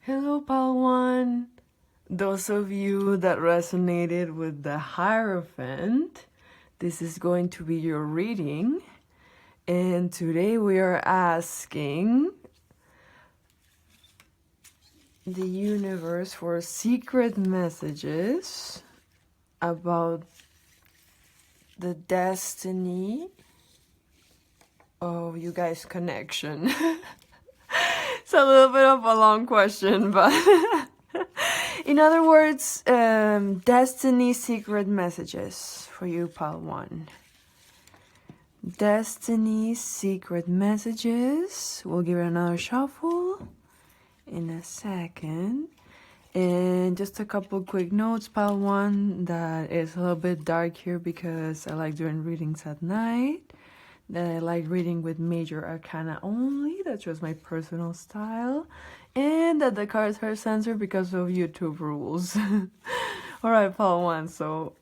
Hello, Pal One. Those of you that resonated with the Hierophant, this is going to be your reading. And today we are asking the universe for secret messages about the destiny of you guys' connection. It's a little bit of a long question, but in other words, destiny secret messages for you, Pal One. Destiny secret messages. We'll give it another shuffle in a second. And just a couple quick notes, Pal One, that is a little bit dark here because I like doing readings at night. That I like reading with major arcana only. That's just my personal style. And that the cards are censored because of YouTube rules. Alright, Pal One, so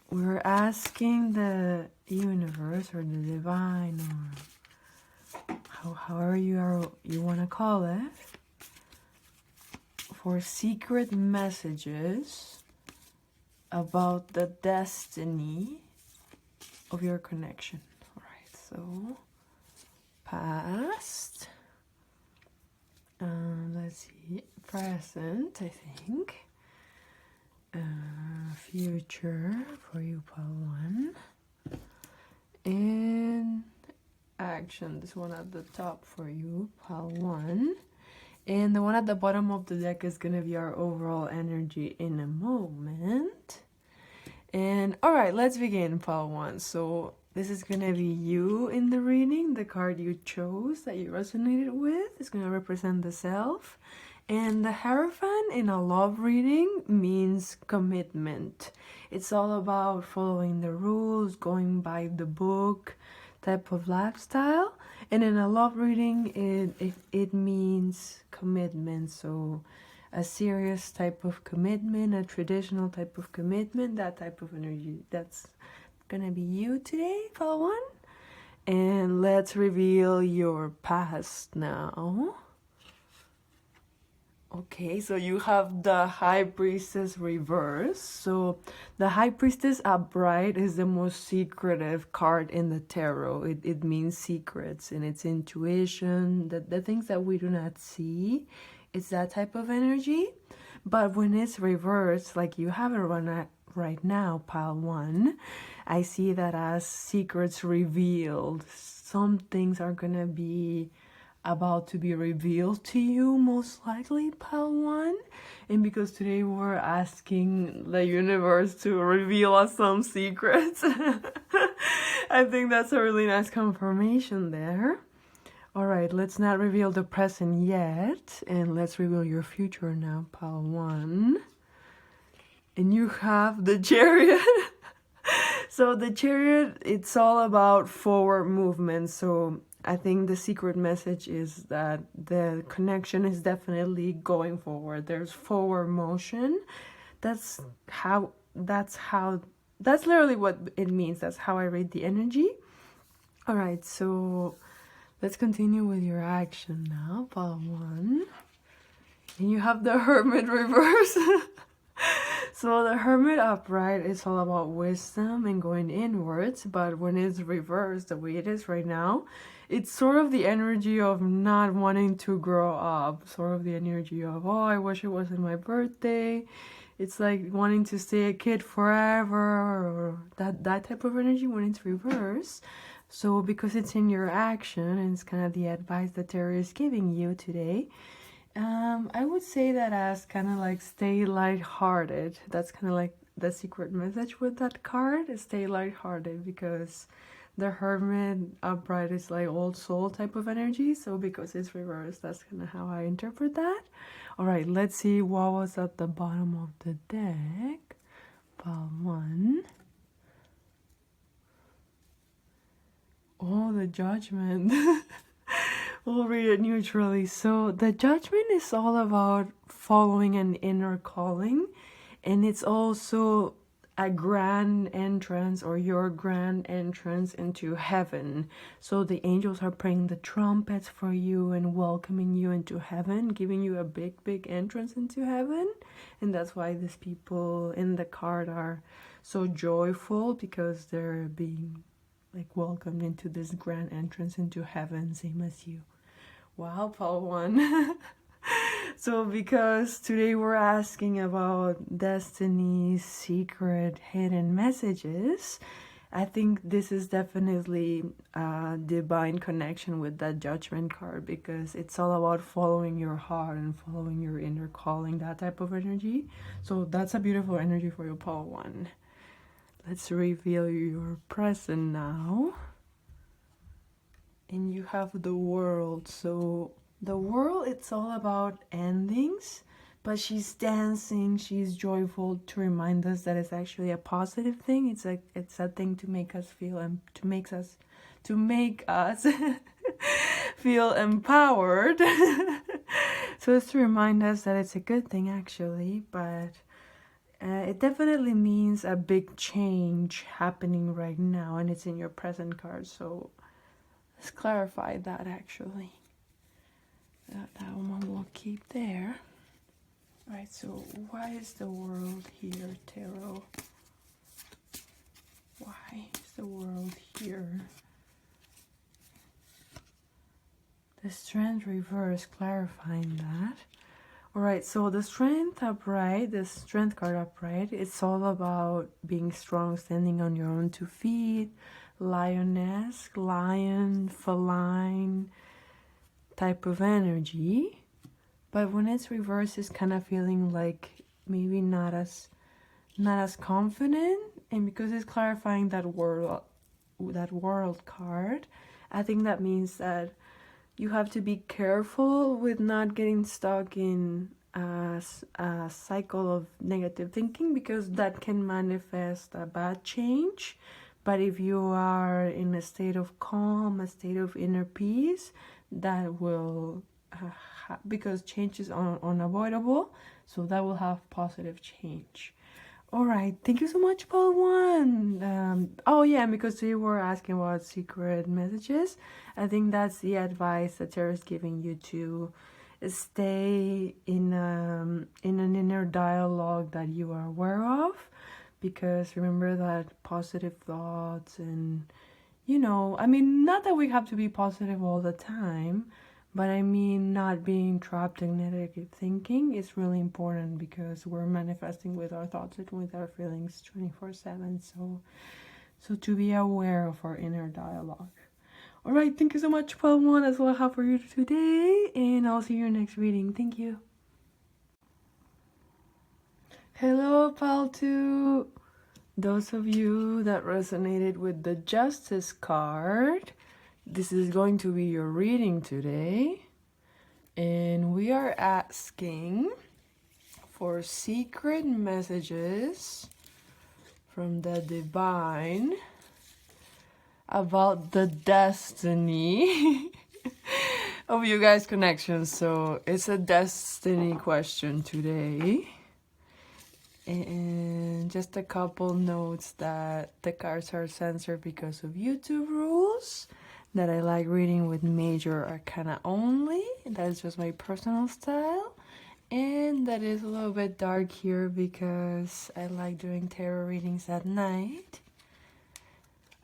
we're asking the universe or the divine or however you want to call it for secret messages about the destiny of your connection. So, past, let's see, present, I think, future for you, Pal One, and action, this one at the top for you, Pal One, and the one at the bottom of the deck is going to be our overall energy in a moment. And alright, let's begin, Pal One. So this is going to be you in the reading. The card you chose that you resonated with is going to represent the self. And the Hierophant in a love reading means commitment. It's all about following the rules, going by the book type of lifestyle. And in a love reading, it means commitment. So a serious type of commitment, a traditional type of commitment, that type of energy. That's gonna be you today, Pal One. And let's reveal your past now. Okay, so you have the High Priestess reverse. So the High Priestess upright is the most secretive card in the tarot. It means secrets and it's intuition, the things that we do not see. It's that type of energy. But when it's reversed, like you have it right now, Pal One, I see that as secrets revealed. Some things are gonna be about to be revealed to you, most likely, Pal One. And because today we're asking the universe to reveal us some secrets, I think that's a really nice confirmation there. Alright, let's not reveal the present yet, and let's reveal your future now, Pal One. And you have the Chariot. So the Chariot, it's all about forward movement. So I think the secret message is that the connection is definitely going forward. There's forward motion. That's literally what it means. That's how I read the energy. Alright, so let's continue with your action now, Pal One. And you have the Hermit reverse. So the Hermit upright is all about wisdom and going inwards, but when it's reversed the way it is right now, it's sort of the energy of not wanting to grow up, sort of the energy of, oh, I wish it wasn't my birthday. It's like wanting to stay a kid forever, or that type of energy when it's reversed. So because it's in your action, and it's kind of the advice that Tarot is giving you today, I would say that as kind of like stay lighthearted. That's kind of like the secret message with that card, is stay lighthearted, because the Hermit upright is like old soul type of energy. So because it's reversed, that's kind of how I interpret that. Alright, let's see what was at the bottom of the deck. Pal One. Oh, the Judgment. We'll read it neutrally. So the Judgment is all about following an inner calling, and it's also a grand entrance or your grand entrance into heaven. So the angels are playing the trumpets for you and welcoming you into heaven, giving you a big entrance into heaven. And that's why these people in the card are so joyful, because they're being like welcomed into this grand entrance into heaven, same as you. Wow, Paul 1. So because today we're asking about destiny's secret hidden messages, I think this is definitely a divine connection with that judgment card, because it's all about following your heart and following your inner calling, that type of energy. So that's a beautiful energy for your Paul 1. Let's reveal your present now. And you have the world. So the world, it's all about endings, but she's dancing, she's joyful to remind us that it's actually a positive thing. It's a thing to make us feel and to make us feel empowered. So it's to remind us that it's a good thing actually, but it definitely means a big change happening right now, and it's in your present card. So let's clarify that actually. That one will keep there. Alright, so why is the world here, Tarot? Why is the world here? The Strength reverse, clarifying that. Alright, so the Strength upright, the Strength card upright, it's all about being strong, standing on your own 2 feet, lioness, lion, feline type of energy. But when it's reversed, it's kind of feeling like maybe not as confident. And because it's clarifying that world card, I think that means that you have to be careful with not getting stuck in a cycle of negative thinking, because that can manifest a bad change. But if you are in a state of calm, a state of inner peace, that will because change is unavoidable, so that will have positive change. All right, thank you so much, Paul 1. Oh yeah, because you were asking about secret messages, I think that's the advice that Tarot is giving you, to stay in an inner dialogue that you are aware of, because remember that positive thoughts and, you know, I mean, not that we have to be positive all the time, but I mean, not being trapped in negative thinking is really important, because we're manifesting with our thoughts and with our feelings 24/7. So to be aware of our inner dialogue. All right, thank you so much, Paul 1. That's all I have for you today, and I'll see you in your next reading. Thank you. Hello, Pal 2. Those of you that resonated with the Justice card, this is going to be your reading today. And we are asking for secret messages from the divine about the destiny of you guys' connection. So it's a destiny question today. And just a couple notes that the cards are censored because of YouTube rules, that I like reading with major arcana only. That's just my personal style. And that is a little bit dark here because I like doing tarot readings at night.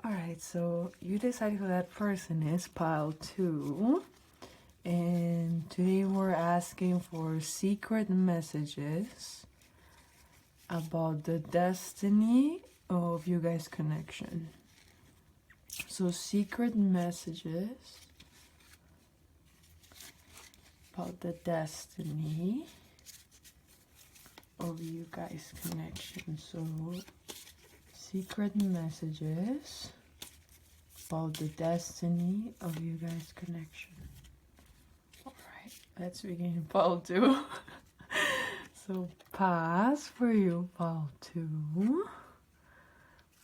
Alright, so you decide who that person is, pile 2. And today we're asking for secret messages about the destiny of you guys' connection. So secret messages about the destiny of you guys' connection. So secret messages about the destiny of you guys' connection. Alright, let's begin. Pile 2. So past for you, pile 2.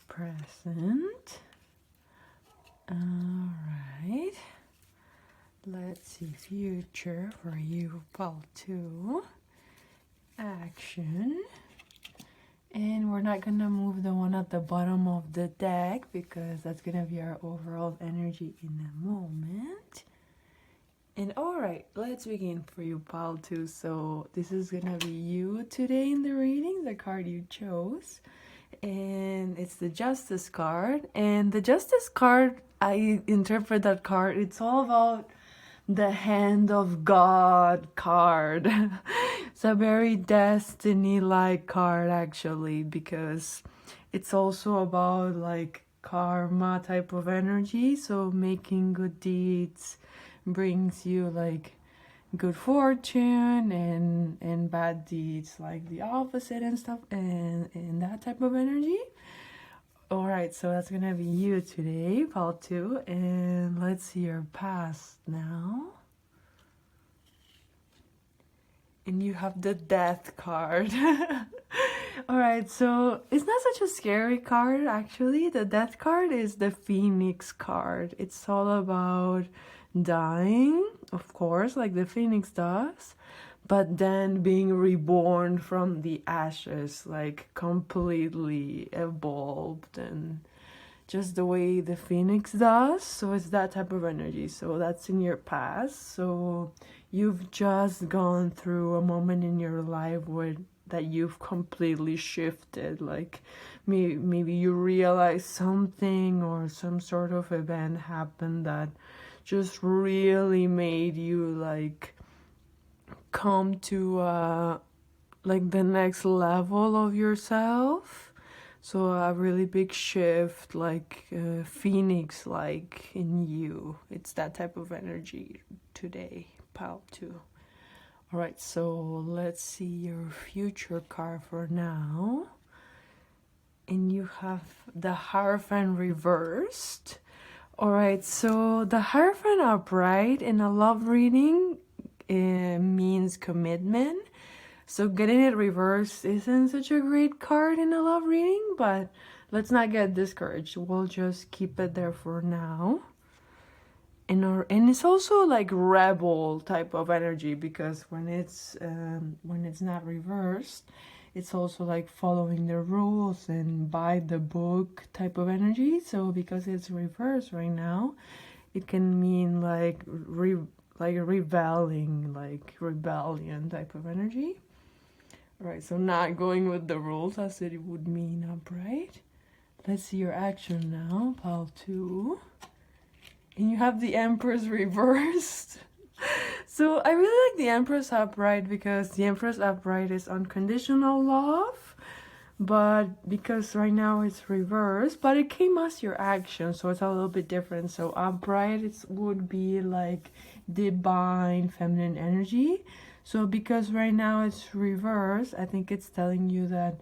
Present. Alright. Let's see, future for you, pile 2. Action. And we're not gonna move the one at the bottom of the deck because that's gonna be our overall energy in a moment. And alright, let's begin for you, pal 2. So this is gonna be you today in the reading, the card you chose. And it's the Justice card. And the Justice card, I interpret that card, it's all about the hand of God card. It's a very destiny-like card actually, because it's also about like karma type of energy. So making good deeds brings you like good fortune, and bad deeds like the opposite and stuff, and that type of energy. All right, so that's gonna be you today, pal 2, and let's see your past now. And you have the Death card. All right, so it's not such a scary card actually. The Death card is the Phoenix card. It's all about dying, of course, like the Phoenix does, but then being reborn from the ashes, like completely evolved and just the way the Phoenix does. So it's that type of energy. So that's in your past. So you've just gone through a moment in your life where that you've completely shifted, like maybe you realize something or some sort of event happened that just really made you like come to like the next level of yourself. So a really big shift, like Phoenix like in you. It's that type of energy today, pal 2. All right, so let's see your future card for now. And you have the Hierophant reversed. All right, so the Hierophant upright in a love reading means commitment. So getting it reversed isn't such a great card in a love reading, but let's not get discouraged. We'll just keep it there for now. And it's also like rebel type of energy, because when it's not reversed, it's also like following the rules and by the book type of energy. So because it's reversed right now, it can mean like rebelling, like rebellion type of energy. All right, so not going with the rules as it would mean upright. Let's see your action now, pal 2. And you have the Empress reversed. So I really like the Empress upright because the Empress upright is unconditional love, but because right now it's reversed, but it came as your action, so it's a little bit different. So upright would be like divine feminine energy. So because right now it's reversed, I think it's telling you that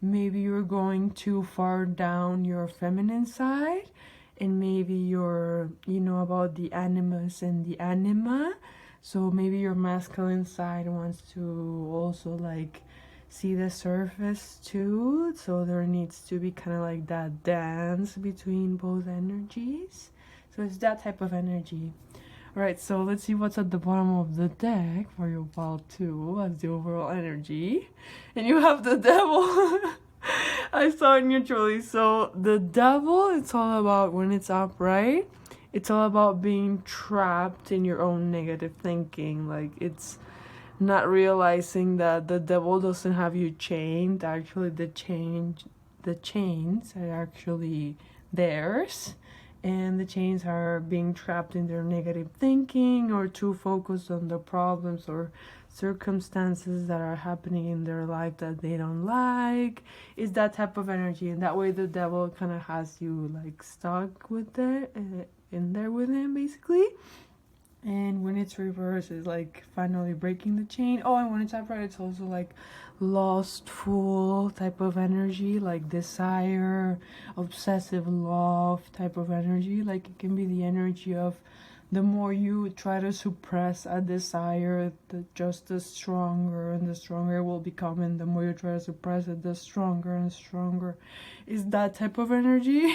maybe you're going too far down your feminine side, and maybe you're, about the animus and the anima. So maybe your masculine side wants to also like see the surface too. So there needs to be kind of like that dance between both energies. So it's that type of energy. All right, so let's see what's at the bottom of the deck for your pal 2 as the overall energy. And you have the Devil. I saw it neutrally. So the Devil, it's all about when it's upright, it's all about being trapped in your own negative thinking. Like it's not realizing that the devil doesn't have you chained. Actually, the chains are actually theirs. And the chains are being trapped in their negative thinking, or too focused on the problems or circumstances that are happening in their life that they don't like. It's that type of energy, and that way the devil kind of has you like stuck with it, in there with him basically. And when it's reversed, it's like finally breaking the chain. Oh, and when it's upright, it's also like lustful type of energy, like desire, obsessive love type of energy. Like it can be the energy of the more you try to suppress a desire, just the stronger and the stronger it will become, and the more you try to suppress it, the stronger and stronger is that type of energy.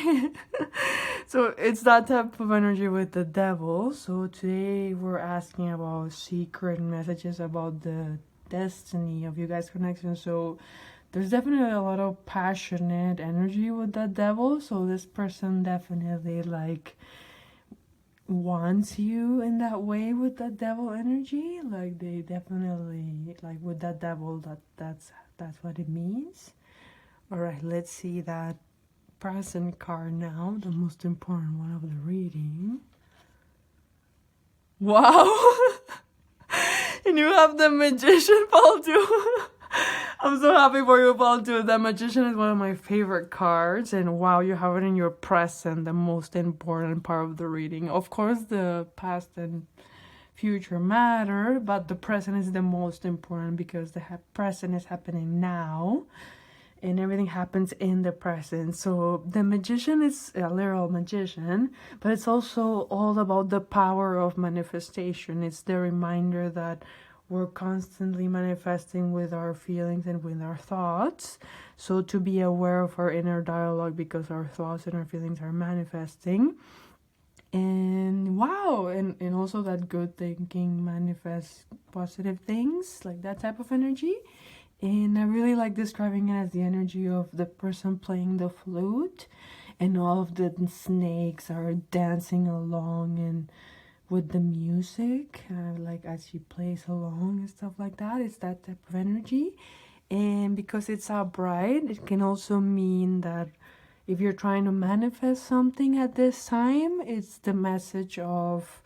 So it's that type of energy with the devil. So today we're asking about secret messages about the destiny of you guys' connection. So there's definitely a lot of passionate energy with that devil. So this person definitely like wants you in that way with that devil energy. Like they definitely like with that devil, that's what it means. All right, let's see that present card now, the most important one of the reading. Wow. And you have the magician, Paul, too. I'm so happy for you, Paul, too. The magician is one of my favorite cards. And wow, you have it in your present, the most important part of the reading. Of course, the past and future matter, but the present is the most important because the present is happening now. And everything happens in the present. So the magician is a literal magician, but it's also all about the power of manifestation. It's the reminder that we're constantly manifesting with our feelings and with our thoughts. So to be aware of our inner dialogue because our thoughts and our feelings are manifesting. And wow, and also that good thinking manifests positive things, like that type of energy. And I really like describing it as the energy of the person playing the flute, and all of the snakes are dancing along and with the music, like as she plays along and stuff like that. It's that type of energy. And because it's upright, it can also mean that if you're trying to manifest something at this time, it's the message of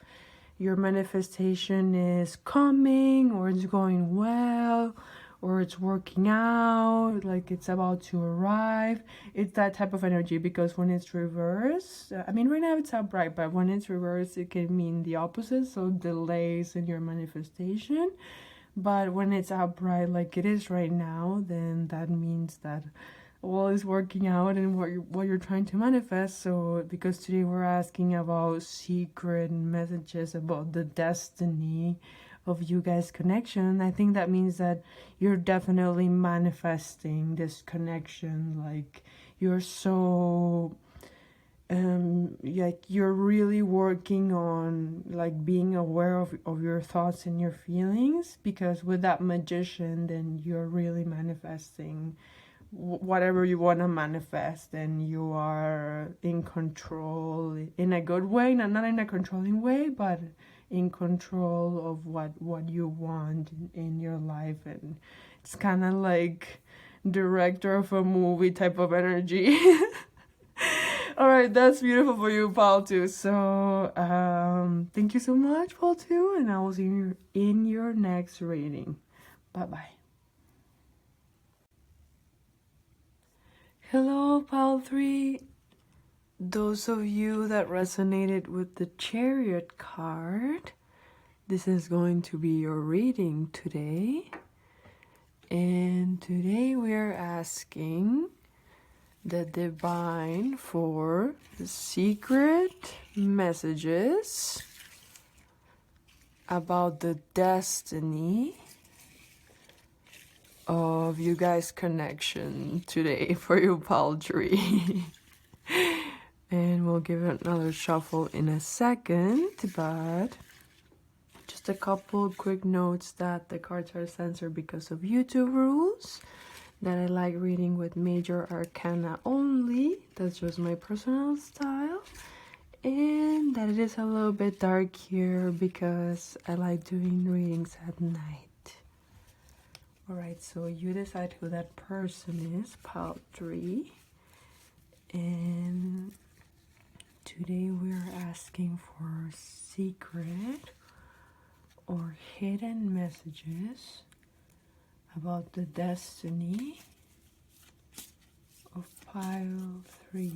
your manifestation is coming, or it's going well, or it's working out, like it's about to arrive. It's that type of energy, because when it's reversed, I mean, right now it's upright, but when it's reversed, it can mean the opposite, so delays in your manifestation. But when it's upright, like it is right now, then that means that all is working out and what you're trying to manifest. So because today we're asking about secret messages about the destiny of you guys' connection, I think that means that you're definitely manifesting this connection. Like you're so like you're really working on like being aware of your thoughts and your feelings, because with that magician, then you're really manifesting whatever you want to manifest, and you are in control in a good way, not in a controlling way, but in control of what you want in your life. And it's kind of like director of a movie type of energy. All right, that's beautiful for you, Paul, too. So thank you so much, Paul, too, and I will see you in your next reading. Bye-bye. Hello, Pile 3. Those of you that resonated with the Chariot card, this is going to be your reading today. And today we're asking the divine for the secret messages about the destiny of you guys' connection today for you, paltry. And we'll give it another shuffle in a second, but just a couple quick notes that the cards are censored because of YouTube rules, that I like reading with major arcana only. That's just my personal style. And that it is a little bit dark here because I like doing readings at night. Alright, so you decide who that person is, pile 3. And today we're asking for secret or hidden messages about the destiny of pile 3,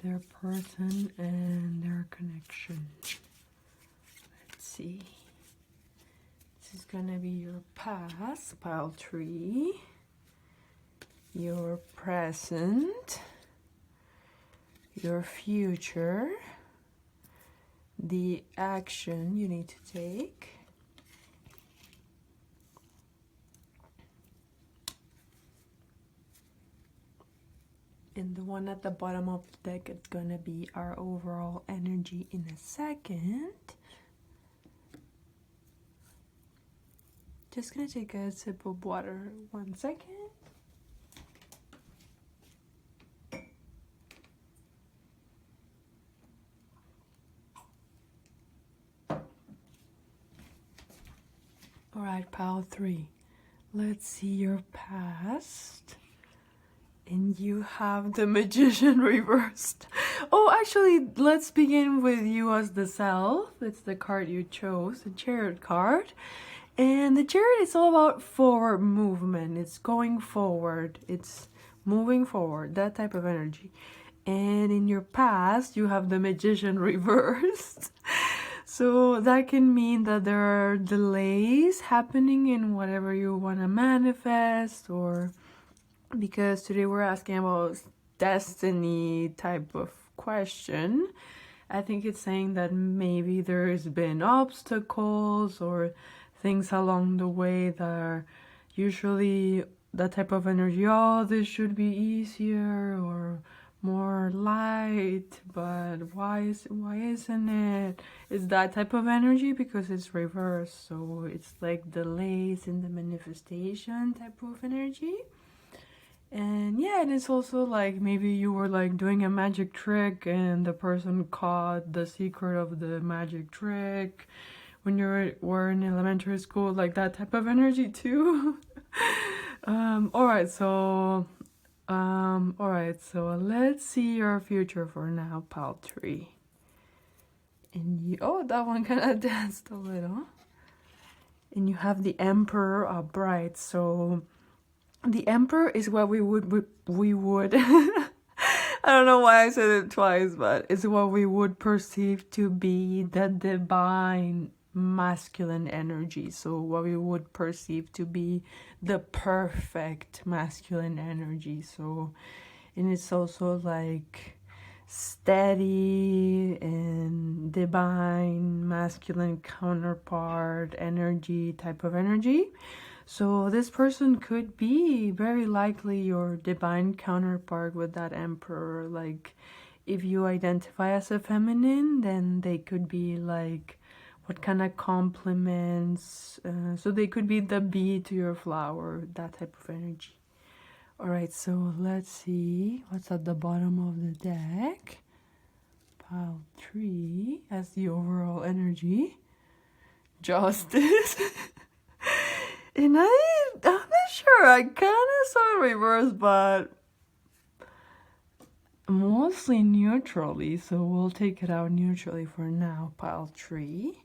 their person and their connection. Let's see. This is gonna be your past, pile 3, your present, your future, the action you need to take, and the one at the bottom of the deck is gonna be our overall energy in a second. Just gonna take a sip of water. 1 second. Alright, pile 3. Let's see your past. And you have the Magician reversed. Oh, actually, let's begin with you as the self. It's the card you chose, the Chariot card. And the Chariot is all about forward movement. It's going forward. It's moving forward, that type of energy. And in your past, you have the Magician reversed. So that can mean that there are delays happening in whatever you want to manifest, or because today we're asking about destiny type of question. I think it's saying that maybe there's been obstacles or things along the way that are usually that type of energy. Oh, this should be easier or more light, but why isn't it? It's that type of energy because it's reversed. So it's like delays in the manifestation type of energy. And yeah, and it's also like maybe you were like doing a magic trick and the person caught the secret of the magic trick when you were in elementary school, like that type of energy too. Alright, so let's see your future for now, pile 3. And you, oh, that one kind of danced a little. And you have the Emperor upright, so the Emperor is what we would I don't know why I said it twice, but it's what we would perceive to be the divine masculine energy. So what we would perceive to be the perfect masculine energy. So, and it's also like steady and divine masculine counterpart energy type of energy. So this person could be very likely your divine counterpart with that Emperor. Like if you identify as a feminine, then they could be like what kind of compliments. So they could be the bee to your flower, that type of energy. Alright, so let's see what's at the bottom of the deck. Pile 3 as the overall energy. Justice. And I'm not sure, I kind of saw it reverse, but mostly neutrally, so we'll take it out neutrally for now, pile 3.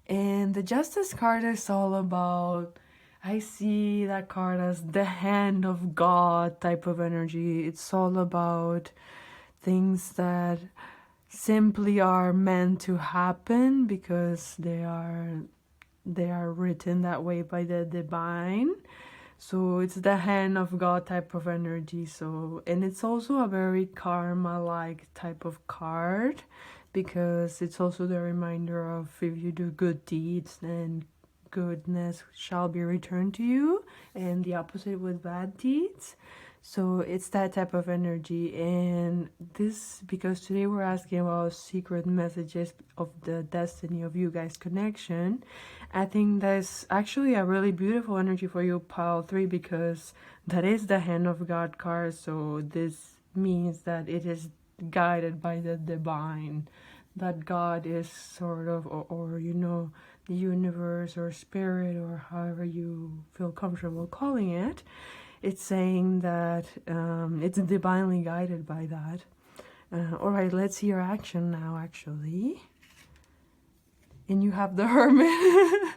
And the Justice card is all about, I see that card as the hand of God type of energy. It's all about things that simply are meant to happen because they are written that way by the divine. So it's the hand of God type of energy. So, and it's also a very karma-like type of card because it's also the reminder of if you do good deeds, then goodness shall be returned to you, and the opposite with bad deeds. So it's that type of energy. And this, because today we're asking about secret messages of the destiny of you guys connection, I think that's actually a really beautiful energy for you, pile 3, because that is the hand of God card. So this means that it is guided by the divine, that God is sort of, or you know, the universe or spirit or however you feel comfortable calling it. It's saying that it's divinely guided by that. Alright, let's see your action now, actually. And you have the Hermit.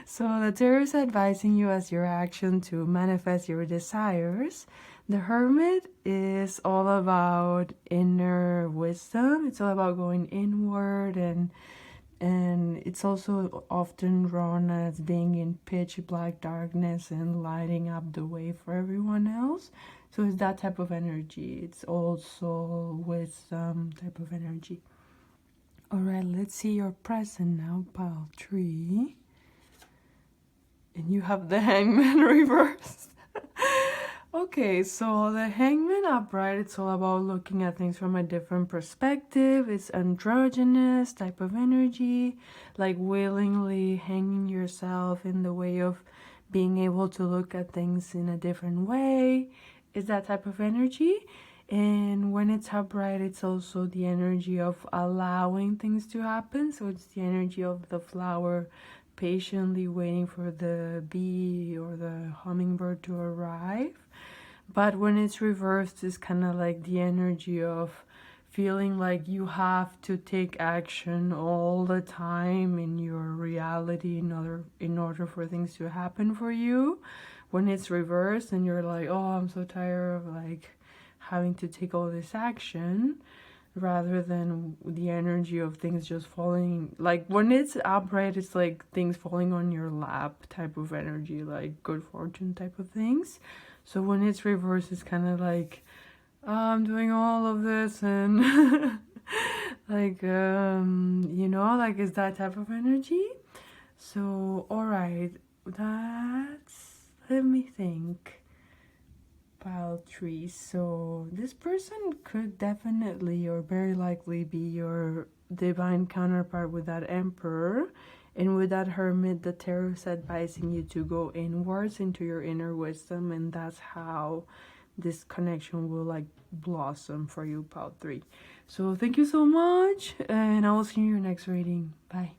So the tarot is advising you as your action to manifest your desires. The Hermit is all about inner wisdom. It's all about going inward, and it's also often drawn as being in pitch black darkness and lighting up the way for everyone else. So it's that type of energy. It's also wisdom type of energy. Alright, let's see your present now, pile 3. And you have the Hangman reversed. Okay, so the Hangman upright, it's all about looking at things from a different perspective. It's androgynous type of energy, like willingly hanging yourself in the way of being able to look at things in a different way is that type of energy. And when it's upright, it's also the energy of allowing things to happen. So it's the energy of the flower patiently waiting for the bee or the hummingbird to arrive. But when it's reversed, it's kind of like the energy of feeling like you have to take action all the time in your reality in order for things to happen for you. When it's reversed and you're like, oh, I'm so tired of like having to take all this action, rather than the energy of things just falling. Like when it's upright, it's like things falling on your lap type of energy, like good fortune type of things. So when it's reversed, it's kind of like, oh, I'm doing all of this and like like it's that type of energy. So all right, let me think. Pile 3. So this person could definitely or very likely be your divine counterpart with that emperor, and with that hermit, the tarot is advising you to go inwards into your inner wisdom, and that's how this connection will like blossom for you, pile 3. So thank you so much, and I will see you in your next reading. Bye.